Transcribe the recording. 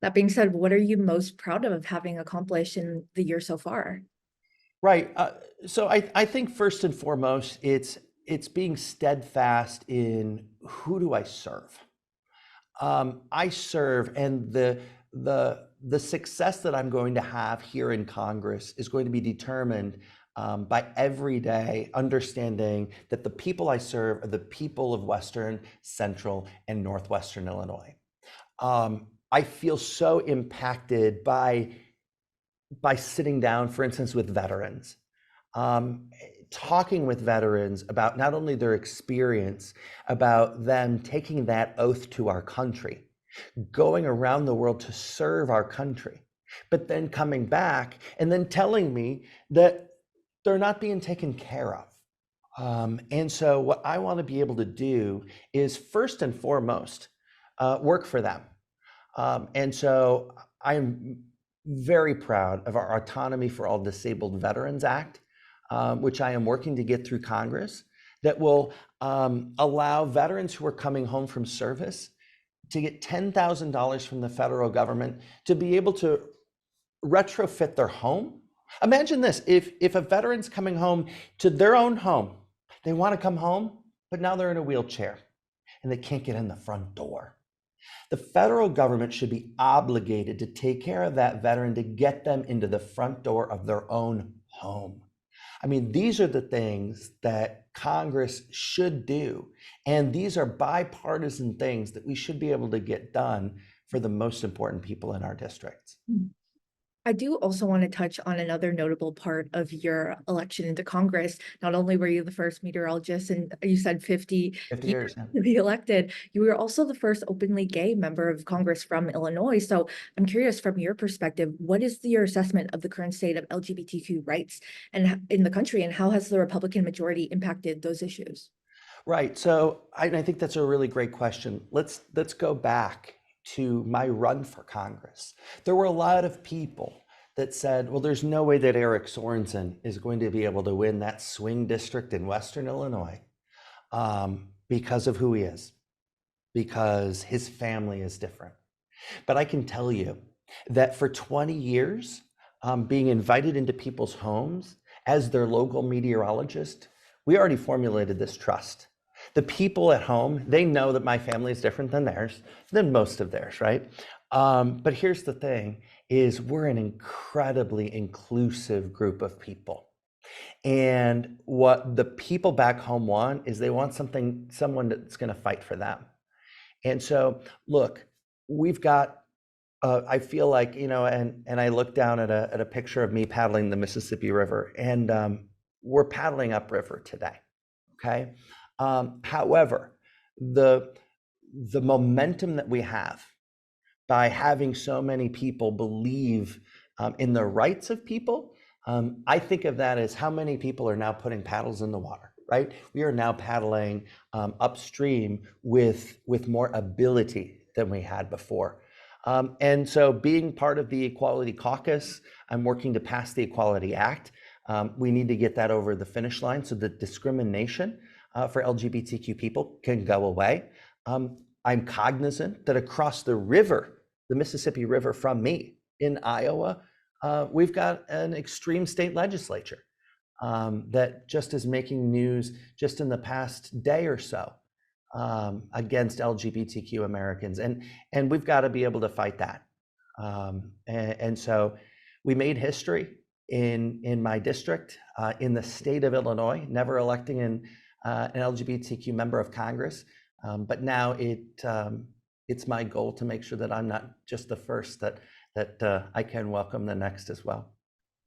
That being said, what are you most proud of having accomplished in the year so far? Right. So I think first and foremost, it's being steadfast in who do I serve? I serve, and the success that I'm going to have here in Congress is going to be determined by every day understanding that the people I serve are the people of Western, Central, and Northwestern Illinois. I feel so impacted by sitting down, for instance, with veterans, um, talking with veterans about not only their experience, about them taking that oath to our country, going around the world to serve our country, but then coming back and then telling me that they're not being taken care of. And so, what I want to be able to do is first and foremost work for them. And so, I'm very proud of our Autonomy for All Disabled Veterans Act, which I am working to get through Congress, that will allow veterans who are coming home from service to get $10,000 from the federal government to be able to retrofit their home. Imagine this, if a veteran's coming home to their own home, they want to come home, but now they're in a wheelchair and they can't get in the front door. The federal government should be obligated to take care of that veteran to get them into the front door of their own home. I mean, these are the things that Congress should do. And these are bipartisan things that we should be able to get done for the most important people in our districts. I do also want to touch on another notable part of your election into Congress. Not only were you the first meteorologist, and you said 50 50 years years. Yeah. to be elected, you were also the first openly gay member of Congress from Illinois. So I'm curious, from your perspective, what is your assessment of the current state of LGBTQ rights and in the country, and how has the Republican majority impacted those issues? Right. So I think that's a really great question. Let's go back to my run for Congress. There were a lot of people that said, well, there's no way that Eric Sorensen is going to be able to win that swing district in Western Illinois because of who he is, because his family is different. But I can tell you that for 20 years, being invited into people's homes as their local meteorologist, we already formulated this trust. The people at home, they know that my family is different than theirs, than most of theirs, right? But here's the thing, is we're an incredibly inclusive group of people. And what the people back home want is they want someone that's going to fight for them. And so, look, we've got I feel like, and I look down at a picture of me paddling the Mississippi River, and we're paddling upriver today. Okay. However, the the momentum that we have by having so many people believe in the rights of people, I think of that as how many people are now putting paddles in the water. Right, we are now paddling upstream with more ability than we had before. And so being part of the Equality Caucus, I'm working to pass the Equality Act. We need to get that over the finish line so that discrimination for LGBTQ people can go away. I'm cognizant that across the river, the Mississippi River from me in Iowa, we've got an extreme state legislature that just is making news just in the past day or so against LGBTQ Americans, and we've got to be able to fight that. And so we made history in my district, in the state of Illinois, never electing an LGBTQ member of Congress, but now it's my goal to make sure that I'm not just the first, that I can welcome the next as well.